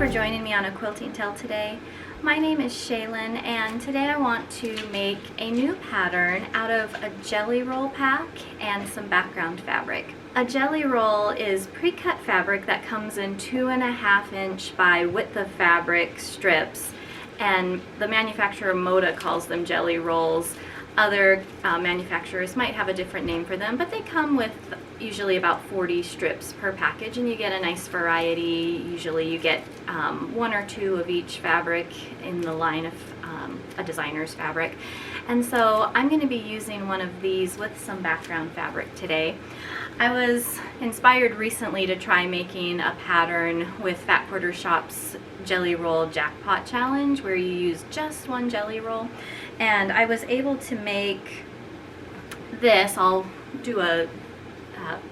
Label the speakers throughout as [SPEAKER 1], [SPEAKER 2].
[SPEAKER 1] for joining me on a quilting tale today. My name is Shaylin, and today I want to make a new pattern out of a jelly roll pack and some background fabric. A jelly roll is pre-cut fabric that comes in 2.5 inch by width of fabric strips, and the manufacturer Moda calls them jelly rolls. Other manufacturers might have a different name for them, but they come with usually about 40 strips per package, and you get a nice variety. Usually you get 1 or 2 of each fabric in the line of a designer's fabric. And so I'm going to be using one of these with some background fabric today. I was inspired recently to try making a pattern with Fat Quarter Shop's Jelly Roll Jackpot Challenge, where you use just one jelly roll. And I was able to make this. I'll do a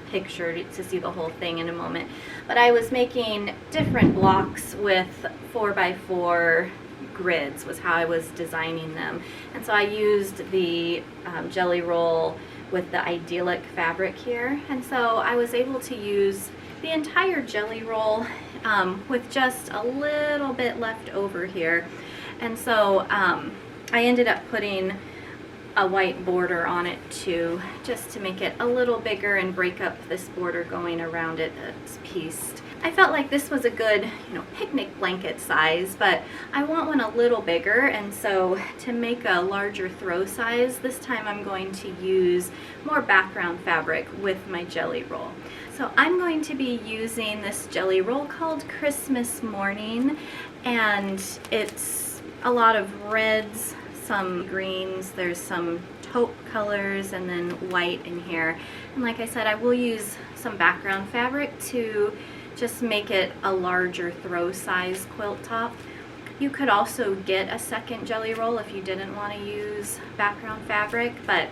[SPEAKER 1] picture to see the whole thing in a moment. But I was making different blocks with 4x4 grids was how I was designing them. And so I used the jelly roll with the idyllic fabric here. And so I was able to use the entire jelly roll with just a little bit left over here. And so I ended up putting a white border on it too, just to make it a little bigger and break up this border going around it that's pieced. I felt like this was a good, picnic blanket size, but I want one a little bigger, and so to make a larger throw size, this time I'm going to use more background fabric with my jelly roll. So I'm going to be using this jelly roll called Christmas Morning, and it's a lot of reds, some greens, there's some taupe colors, and then white in here. And like I said, I will use some background fabric to just make it a larger throw size quilt top. You could also get a second jelly roll if you didn't want to use background fabric, but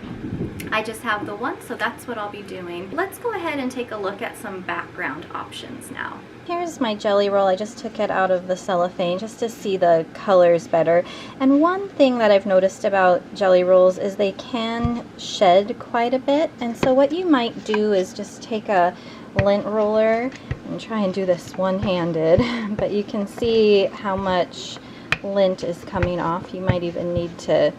[SPEAKER 1] I just have the one, so that's what I'll be doing. Let's go ahead and take a look at some background options now. Here's my jelly roll. I just took it out of the cellophane just to see the colors better. And one thing that I've noticed about jelly rolls is they can shed quite a bit. And so what you might do is just take a lint roller and try and do this one-handed, but you can see how much lint is coming off. You might even need to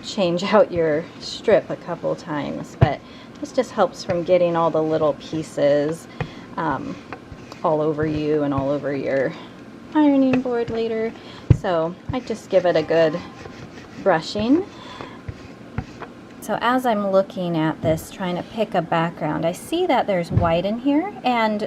[SPEAKER 1] change out your strip a couple times, but this just helps from getting all the little pieces all over you and all over your ironing board later. So I just give it a good brushing. So as I'm looking at this, trying to pick a background, I see that there's white in here, and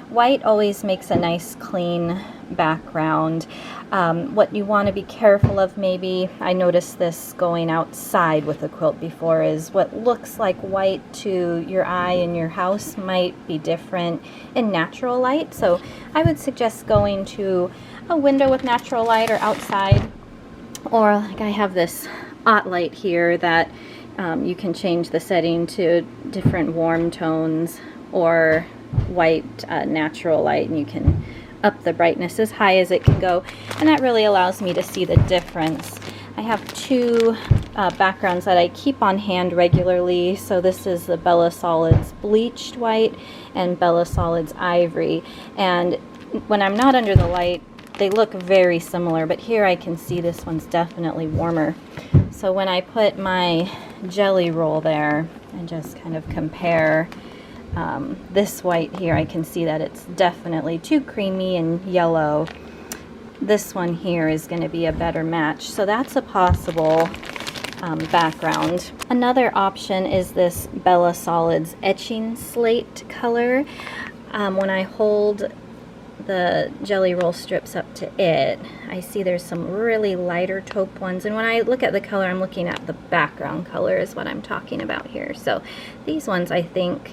[SPEAKER 1] white always makes a nice clean background. What you want to be careful of, maybe, I noticed this going outside with a quilt before, is what looks like white to your eye in your house might be different in natural light. So I would suggest going to a window with natural light or outside, or like I have this hot light here that you can change the setting to different warm tones or white natural light, and you can up the brightness as high as it can go, and that really allows me to see the difference. I have 2 backgrounds that I keep on hand regularly. So this is the Bella Solids Bleached White and Bella Solids Ivory, and when I'm not under the light they look very similar, but here I can see this one's definitely warmer. So when I put my jelly roll there and just kind of compare this white here, I can see that it's definitely too creamy and yellow. This one here is going to be a better match, so that's a possible background. Another option is this Bella Solids Etching Slate color. When I hold the jelly roll strips up to it, I see there's some really lighter taupe ones, and when I look at the color, I'm looking at the background color is what I'm talking about here. So these ones I think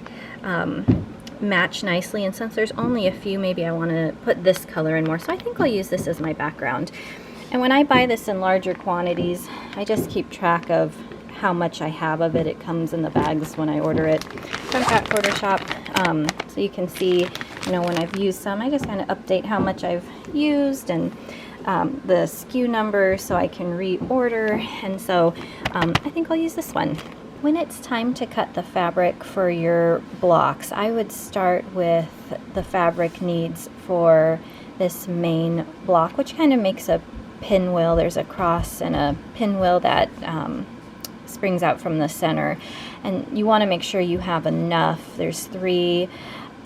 [SPEAKER 1] match nicely, and since there's only a few, maybe I want to put this color in more, so I think I'll use this as my background. And when I buy this in larger quantities, I just keep track of how much I have of it. It comes in the bags when I order it from Fat Quarter Shop, so you can see, when I've used some, I just kind of update how much I've used and the SKU number so I can reorder, and so I think I'll use this one. When it's time to cut the fabric for your blocks, I would start with the fabric needs for this main block, which kind of makes a pinwheel. There's a cross and a pinwheel that springs out from the center, and you want to make sure you have enough. There's 3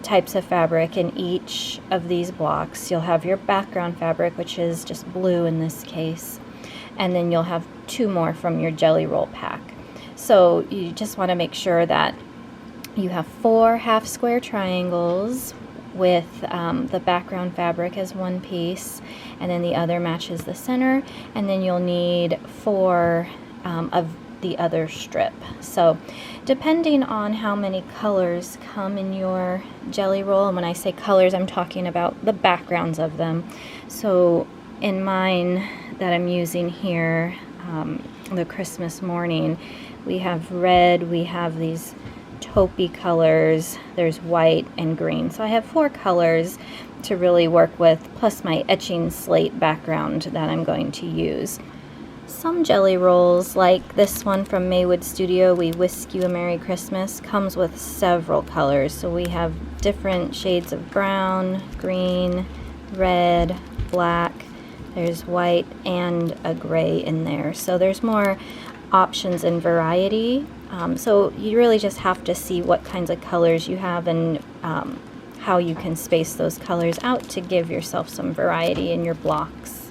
[SPEAKER 1] types of fabric in each of these blocks. You'll have your background fabric, which is just blue in this case, and then you'll have 2 more from your jelly roll pack. So you just want to make sure that you have 4 half square triangles with the background fabric as one piece, and then the other matches the center, and then you'll need 4 of the other strip. So depending on how many colors come in your jelly roll, and when I say colors, I'm talking about the backgrounds of them. So in mine that I'm using here, the Christmas morning, we have red, we have these taupey colors, there's white and green. So I have 4 colors to really work with, plus my etching slate background that I'm going to use. Some jelly rolls, like this one from Maywood Studio, We Whisk You a Merry Christmas, comes with several colors. So we have different shades of brown, green, red, black, there's white and a gray in there. So there's more options and variety. So you really just have to see what kinds of colors you have and how you can space those colors out to give yourself some variety in your blocks.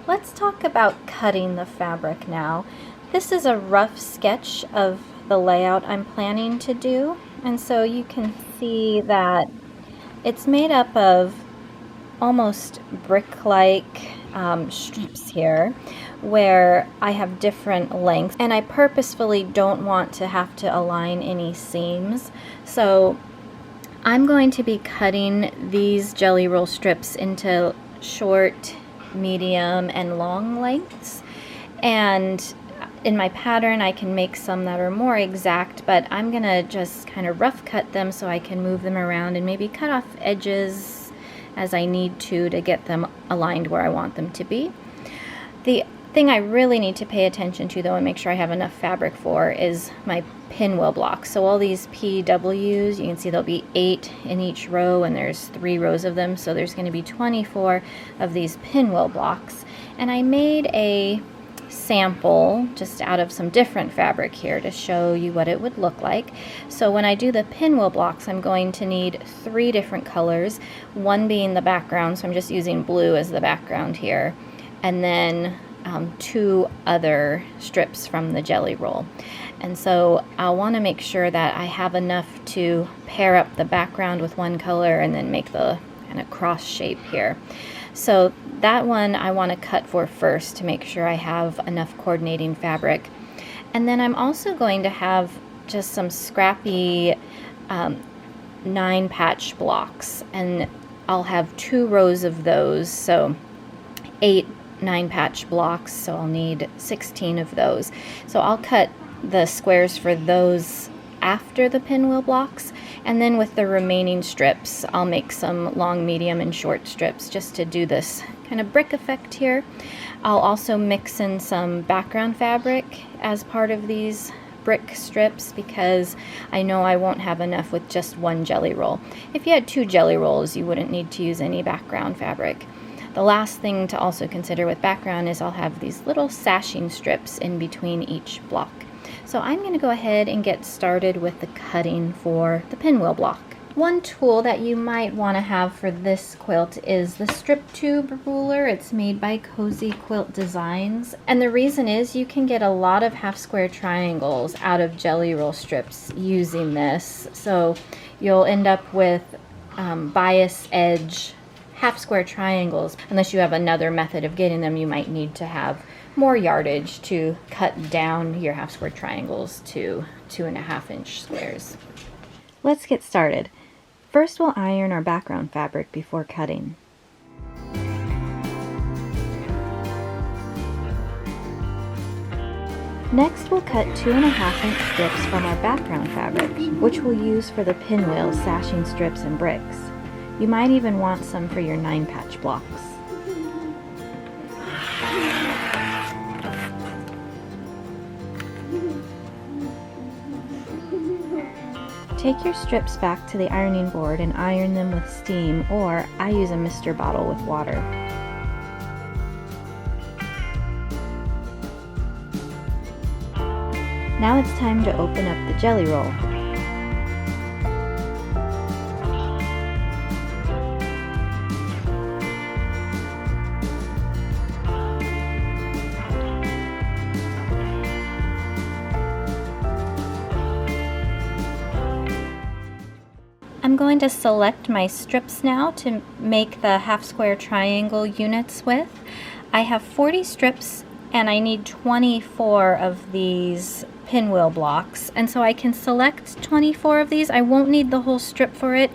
[SPEAKER 1] Let's talk about cutting the fabric now. This is a rough sketch of the layout I'm planning to do, and so you can see that it's made up of almost brick-like strips here, where I have different lengths, and I purposefully don't want to have to align any seams. So I'm going to be cutting these jelly roll strips into short, medium, and long lengths. And in my pattern I can make some that are more exact, but I'm gonna just kind of rough cut them so I can move them around and maybe cut off edges as I need to get them aligned where I want them to be. The thing I really need to pay attention to, though, and make sure I have enough fabric for, is my pinwheel blocks. So all these PWs, you can see there'll be 8 in each row, and there's 3 rows of them, so there's going to be 24 of these pinwheel blocks. And I made a sample just out of some different fabric here to show you what it would look like. So when I do the pinwheel blocks, I'm going to need 3 different colors, one being the background, so I'm just using blue as the background here, and then 2 other strips from the jelly roll. And so I'll want to make sure that I have enough to pair up the background with one color and then make the kind of cross shape here. So that one I want to cut for first to make sure I have enough coordinating fabric. And then I'm also going to have just some scrappy 9-patch blocks, and I'll have 2 rows of those, so 8 9-patch blocks, so I'll need 16 of those. So I'll cut the squares for those after the pinwheel blocks, and then with the remaining strips I'll make some long, medium, and short strips just to do this kind of brick effect here. I'll also mix in some background fabric as part of these brick strips because I know I won't have enough with just one jelly roll. If you had 2 jelly rolls, you wouldn't need to use any background fabric. The last thing to also consider with background is I'll have these little sashing strips in between each block. So I'm going to go ahead and get started with the cutting for the pinwheel block. One tool that you might want to have for this quilt is the striptuberuler. It's made by cozyquiltdesigns, and the reason is you can get a lot of half square triangles out of jelly roll strips using this. So you'll end up with bias edge half square triangles. Unless you have another method of getting them, you might need to have more yardage to cut down your half square triangles to 2.5-inch squares. Let's get started. First we'll iron our background fabric before cutting. Next we'll cut 2.5-inch strips from our background fabric, which we'll use for the pinwheel, sashing strips, and bricks. You might even want some for your 9-patch blocks. Take your strips back to the ironing board and iron them with steam, or I use a mister bottle with water. Now it's time to open up the jelly roll. I'm going to select my strips now to make the half square triangle units with. I have 40 strips and I need 24 of these pinwheel blocks, and so I can select 24 of these. I won't need the whole strip for it.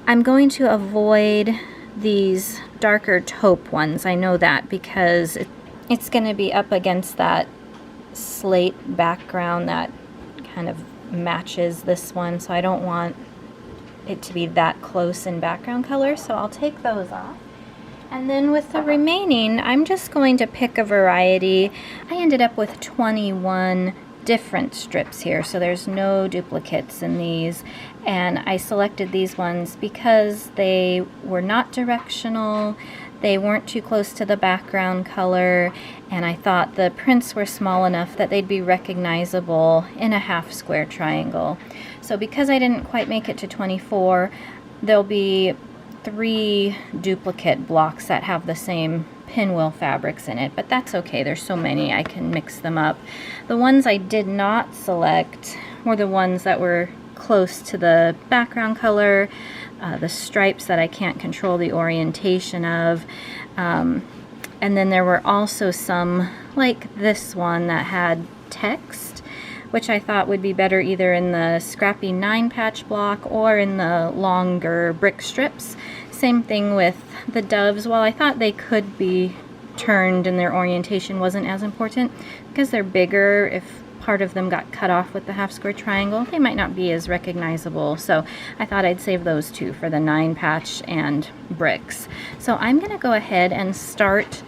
[SPEAKER 1] I'm going to avoid these darker taupe ones. I know that because it's going to be up against that slate background that kind of matches this one, so I don't want it to be that close in background color, so I'll take those off. And then with the remaining, I'm just going to pick a variety. I ended up with 21 different strips here, so there's no duplicates in these, and I selected these ones because they were not directional, they weren't too close to the background color, and I thought the prints were small enough that they'd be recognizable in a half square triangle. So because I didn't quite make it to 24, there'll be 3 duplicate blocks that have the same pinwheel fabrics in it, but that's okay. There's so many, I can mix them up. The ones I did not select were the ones that were close to the background color, the stripes that I can't control the orientation of, and then there were also some like this one that had text, which I thought would be better either in the scrappy 9-patch block or in the longer brick strips. Same thing with the doves. While I thought they could be turned and their orientation wasn't as important, because they're bigger, if part of them got cut off with the half square triangle, they might not be as recognizable. So I thought I'd save those two for the 9-patch and bricks. So I'm going to go ahead and start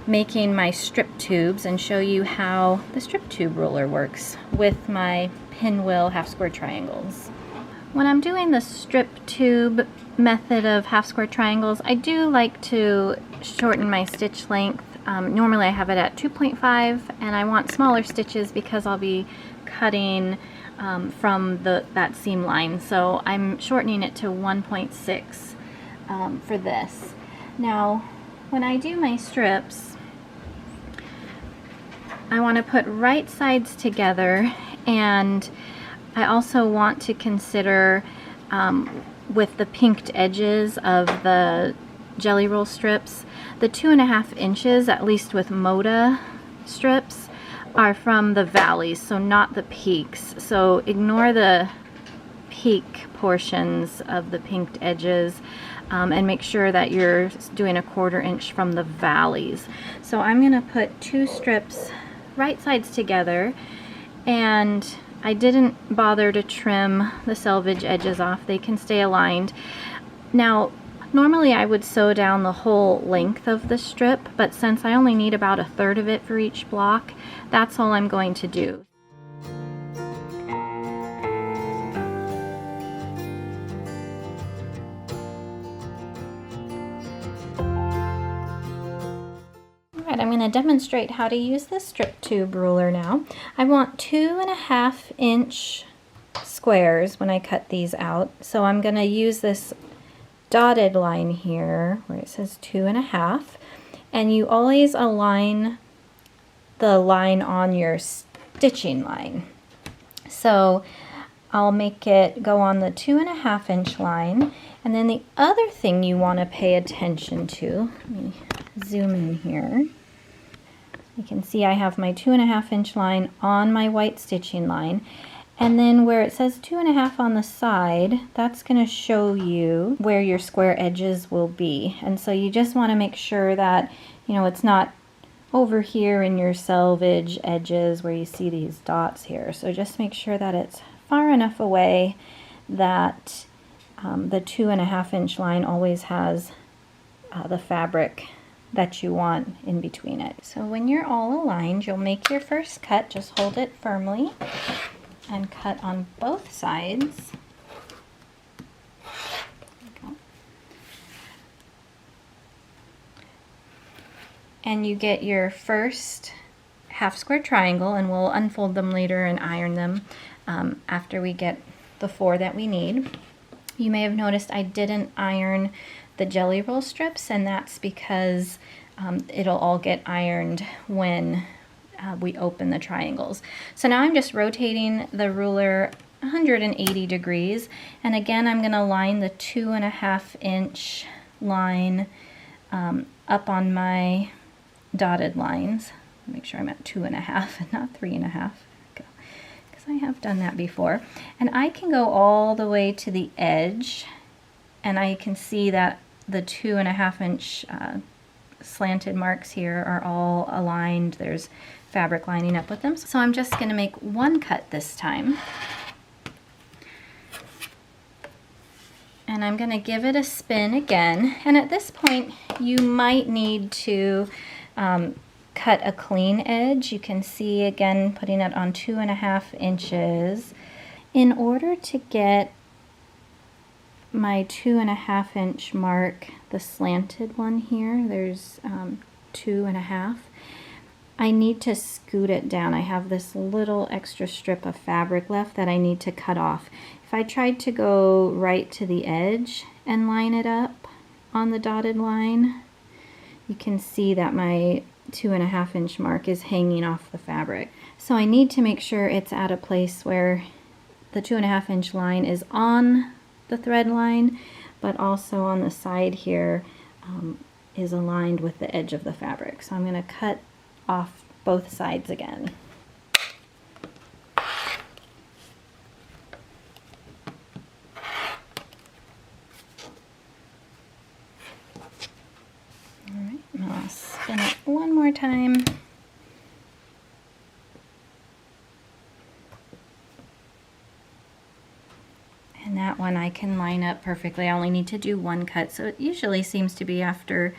[SPEAKER 1] making my strip tubes and show you how the strip tube ruler works with my pinwheel half square triangles. When I'm doing the strip tube method of half square triangles, I do like to shorten my stitch length. Normally I have it at 2.5, and I want smaller stitches because I'll be cutting from that seam line, so I'm shortening it to 1.6 for this. Now when I do my strips, I want to put right sides together, and I also want to consider with the pinked edges of the jelly roll strips, the 2.5 inches, at least with Moda strips, are from the valleys, so not the peaks. So ignore the peak portions of the pinked edges, and make sure that you're doing a 1/4 inch from the valleys. So I'm going to put 2 strips right sides together, and I didn't bother to trim the selvage edges off. They can stay aligned. Now normally I would sew down the whole length of the strip, but since I only need about 1/3 of it for each block, that's all I'm going to do. I'm going to demonstrate how to use the strip tube ruler now. I want 2.5 inch squares when I cut these out, so I'm going to use this dotted line here where it says 2.5, and you always align the line on your stitching line. So I'll make it go on the 2.5 inch line, and then the other thing you want to pay attention to, let me zoom in here. You can see I have my 2.5 inch line on my white stitching line, and then where it says 2.5 on the side, that's going to show you where your square edges will be. And so you just want to make sure that, you know, it's not over here in your selvage edges where you see these dots here. So just make sure that it's far enough away that the 2.5 inch line always has the fabric that you want in between it. So when you're all aligned, you'll make your first cut. Just hold it firmly and cut on both sides. and you get your first half square triangle, and we'll unfold them later and iron them after we get the 4 that we need. You may have noticed I didn't iron the jelly roll strips, and that's because it'll all get ironed when we open the triangles. So now I'm just rotating the ruler 180 degrees, and again I'm going to line the 2.5 inch line up on my dotted lines. Make sure I'm at 2.5 and not 3.5, because I have done that before. And I can go all the way to the edge, and I can see that the 2.5 inch slanted marks here are all aligned. There's fabric lining up with them. So I'm just going to make one cut this time. And I'm going to give it a spin again. And at this point, you might need to cut a clean edge. You can see again putting it on 2.5 inches. In order to get my 2.5 inch mark, the slanted one here, there's 2.5. I need to scoot it down. I have this little extra strip of fabric left that I need to cut off. If I tried to go right to the edge and line it up on the dotted line, you can see that my 2.5 inch mark is hanging off the fabric. So I need to make sure it's at a place where the 2.5 inch line is on the thread line, but also on the side here is aligned with the edge of the fabric. So I'm going to cut off both sides again. Alright, I'll spin it one more time. And that one I can line up perfectly. I only need to do one cut, so it usually seems to be after,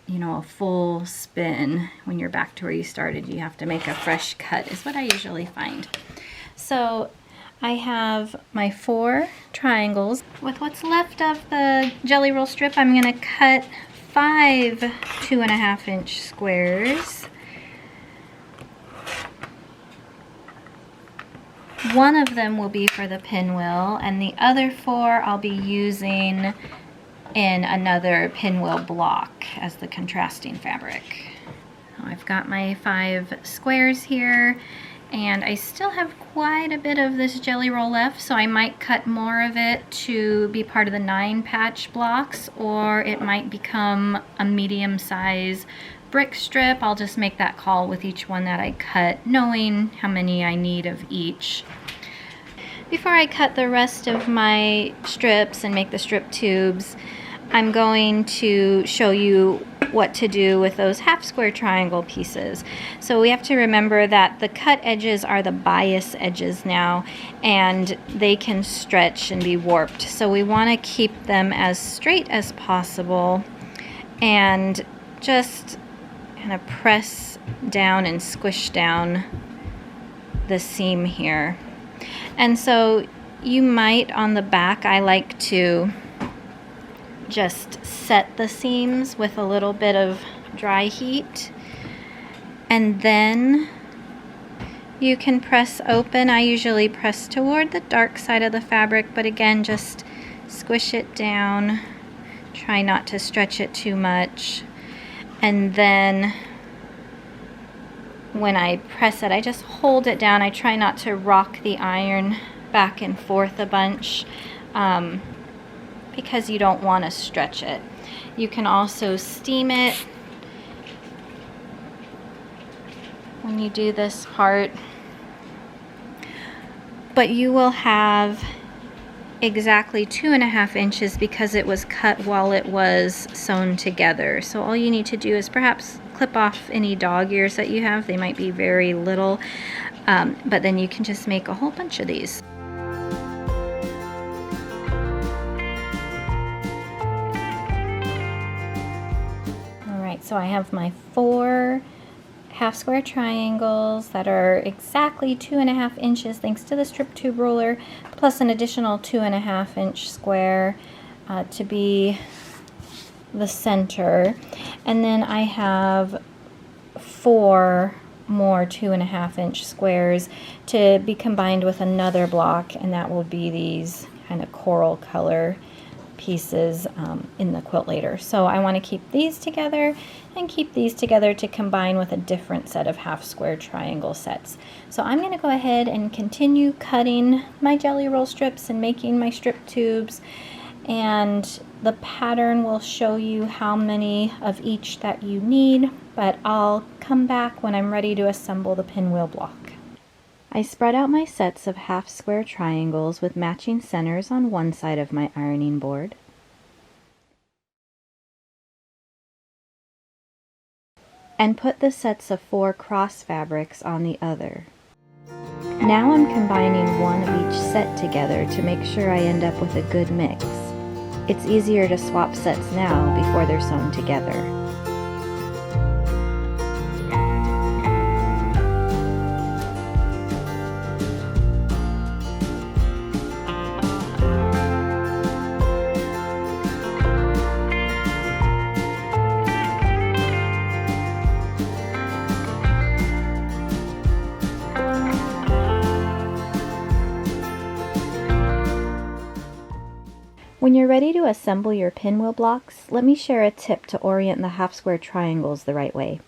[SPEAKER 1] you know, a full spin. When you're back to where you started, you have to make a fresh cut, is what I usually find. So I have my 4 triangles. With what's left of the jelly roll strip, I'm going to cut 5 2.5 inch squares. One of them will be for the pinwheel, and the other 4 I'll be using in another pinwheel block as the contrasting fabric. I've got my 5 squares here, and I still have quite a bit of this jelly roll left, so I might cut more of it to be part of the 9 patch blocks, or it might become a medium size brick strip. I'll just make that call with each one that I cut, knowing how many I need of each. Before I cut the rest of my strips and make the strip tubes, I'm going to show you what to do with those half square triangle pieces. So we have to remember that the cut edges are the bias edges now, and they can stretch and be warped. So we want to keep them as straight as possible and just kind of press down and squish down the seam here. And so you might, on the back, I like to just set the seams with a little bit of dry heat, and then you can press open. I usually press toward the dark side of the fabric, but again, just squish it down. Try not to stretch it too much. And then when I press it, I just hold it down. I try not to rock the iron back and forth a bunch because you don't want to stretch it. You can also steam it when you do this part, but you will have exactly 2.5 inches because it was cut while it was sewn together. So all you need to do is perhaps clip off any dog ears that you have. They might be very little, but then you can just make a whole bunch of these. Alright, so I have my 4 half square triangles that are exactly 2.5 inches thanks to the strip tube ruler, plus an additional 2.5 inch square to be the center, and then I have 4 more 2.5-inch squares to be combined with another block, and that will be these kind of coral color pieces in the quilt later. So I want to keep these together and keep these together to combine with a different set of half square triangle sets. So I'm going to go ahead and continue cutting my jelly roll strips and making my strip tubes, and the pattern will show you how many of each that you need, but I'll come back when I'm ready to assemble the pinwheel block. I spread out my sets of half square triangles with matching centers on one side of my ironing board. And put the sets of 4 cross fabrics on the other. Now I'm combining one of each set together to make sure I end up with a good mix. It's easier to swap sets now before they're sewn together. When you're ready to assemble your pinwheel blocks, let me share a tip to orient the half square triangles the right way.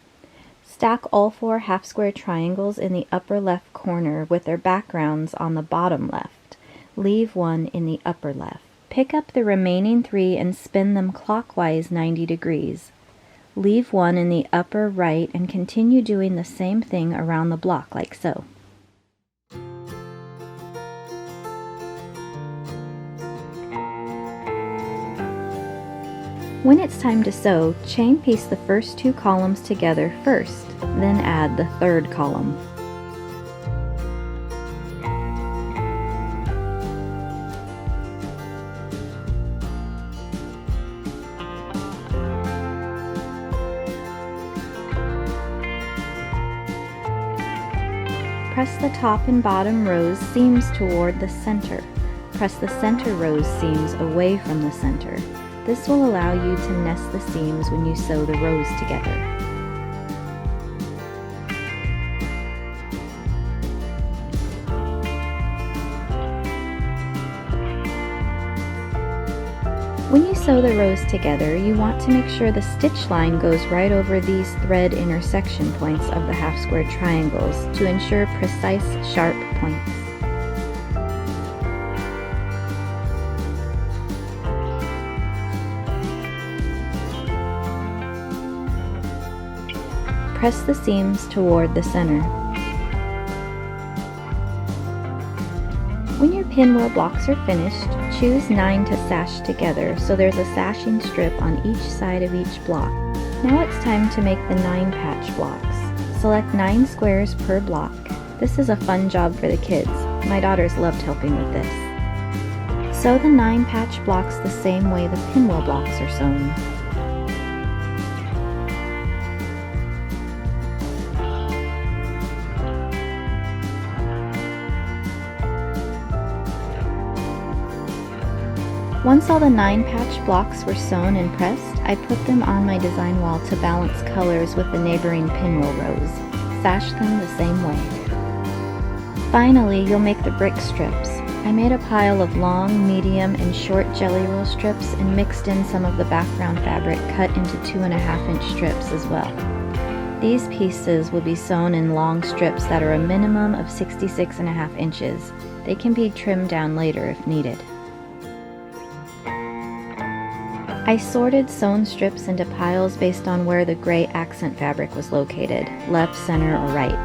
[SPEAKER 1] Stack all 4 half square triangles in the upper left corner with their backgrounds on the bottom left. Leave one in the upper left. Pick up the remaining 3 and spin them clockwise 90 degrees. Leave one in the upper right and continue doing the same thing around the block like so. When it's time to sew, chain piece the first 2 columns together first, then add the 3rd column. Press the top and bottom rows seams toward the center. Press the center rows seams away from the center. This will allow you to nest the seams when you sew the rows together. When you sew the rows together, you want to make sure the stitch line goes right over these thread intersection points of the half square triangles to ensure precise, sharp points. Press the seams toward the center. When your pinwheel blocks are finished, choose 9 to sash together so there's a sashing strip on each side of each block. Now it's time to make the 9 patch blocks. Select 9 squares per block. This is a fun job for the kids. My daughters loved helping with this. Sew the 9 patch blocks the same way the pinwheel blocks are sewn. Once all the 9 patch blocks were sewn and pressed, I put them on my design wall to balance colors with the neighboring pinwheel rows. Sash them the same way. Finally, you'll make the brick strips. I made a pile of long, medium, and short jelly roll strips and mixed in some of the background fabric cut into 2.5-inch strips as well. These pieces will be sewn in long strips that are a minimum of 66.5 inches. They can be trimmed down later if needed. I sorted sewn strips into piles based on where the gray accent fabric was located, left, center, or right.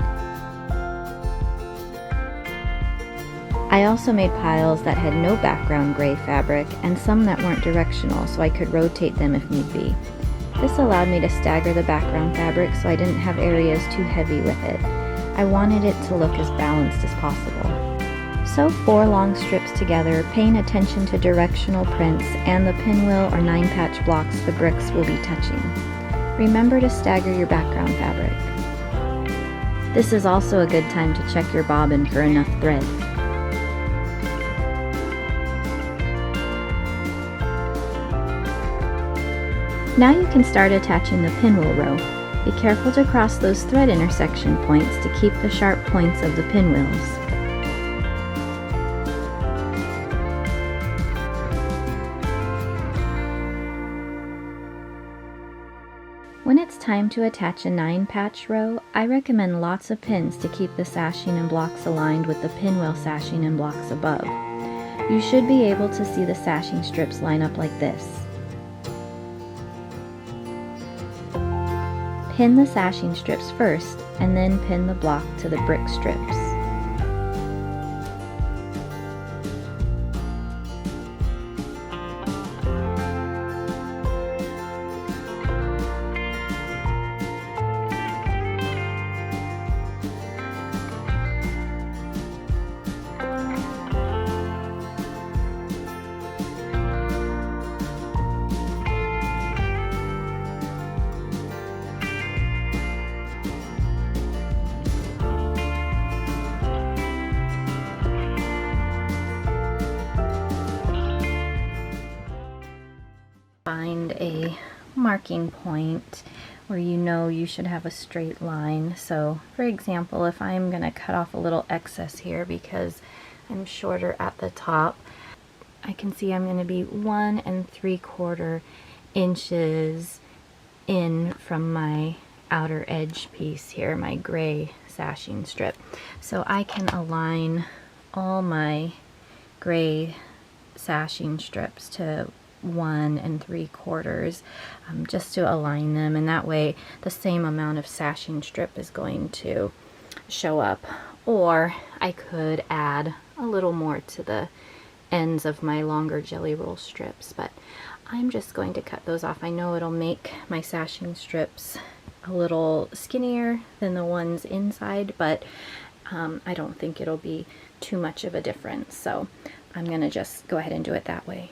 [SPEAKER 1] I also made piles that had no background gray fabric and some that weren't directional so I could rotate them if need be. This allowed me to stagger the background fabric so I didn't have areas too heavy with it. I wanted it to look as balanced as possible. Sew 4 long strips together, paying attention to directional prints and the pinwheel or 9 patch blocks the bricks will be touching. Remember to stagger your background fabric. This is also a good time to check your bobbin for enough thread. Now you can start attaching the pinwheel row. Be careful to cross those thread intersection points to keep the sharp points of the pinwheels. When it's time to attach a 9-patch row, I recommend lots of pins to keep the sashing and blocks aligned with the pinwheel sashing and blocks above. You should be able to see the sashing strips line up like this. Pin the sashing strips first, and then pin the block to the brick strips. Find a marking point where you know you should have a straight line. So for example, if I'm going to cut off a little excess here because I'm shorter at the top, I can see I'm going to be 1 3/4 inches in from my outer edge piece here, my gray sashing strip. So I can align all my gray sashing strips to 1 3/4 just to align them, and that way the same amount of sashing strip is going to show up. Or I could add a little more to the ends of my longer jelly roll strips, but I'm just going to cut those off. I know it'll make my sashing strips a little skinnier than the ones inside, but I don't think it'll be too much of a difference, so I'm gonna just go ahead and do it that way.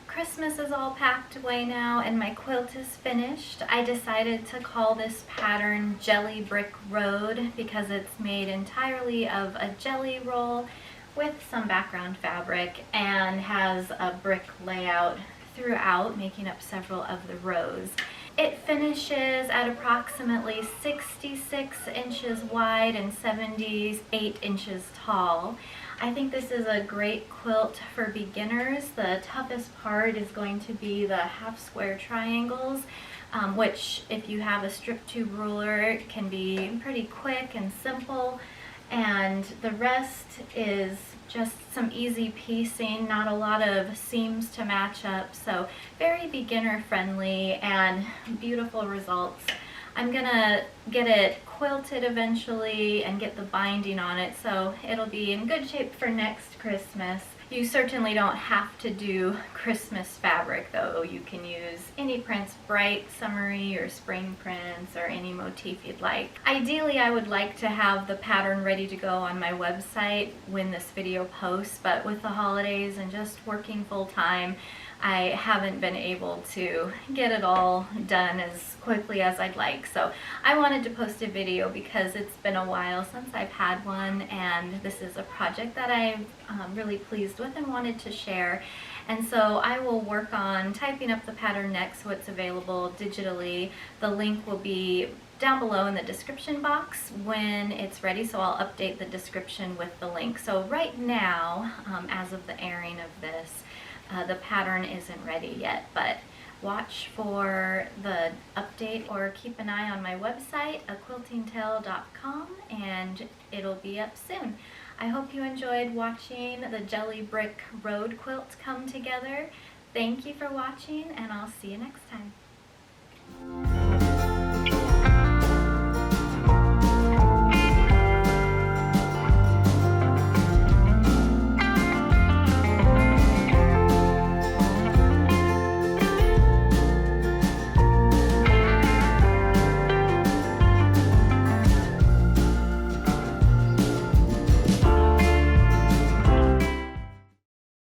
[SPEAKER 1] Christmas is all packed away now and my quilt is finished. I decided to call this pattern Jellybrickroad because it's made entirely of a jelly roll with some background fabric and has a brick layout throughout, making up several of the rows. It finishes at approximately 66 inches wide and 78 inches tall. I think this is a great quilt for beginners. The toughest part is going to be the half square triangles, which if you have a strip tube ruler can be pretty quick and simple. And the rest is just some easy piecing, not a lot of seams to match up, so very beginner friendly and beautiful results. I'm gonna get it quilted eventually and get the binding on it, so it'll be in good shape for next Christmas. You certainly don't have to do Christmas fabric though. You can use any prints, bright, summery, or spring prints, or any motif you'd like. Ideally, I would like to have the pattern ready to go on my website when this video posts, but with the holidays and just working full-time, I haven't been able to get it all done as quickly as I'd like. So I wanted to post a video because it's been a while since I've had one, and this is a project that I'm really pleased with and wanted to share. And so I will work on typing up the pattern next so it's available digitally. The link will be down below in the description box when it's ready, so I'll update the description with the link. So right now, as of the airing of this, the pattern isn't ready yet, but watch for the update or keep an eye on my website, aquiltingtale.com, and it'll be up soon. I hope you enjoyed watching the Jellybrickroad quilt come together. Thank you for watching, and I'll see you next time.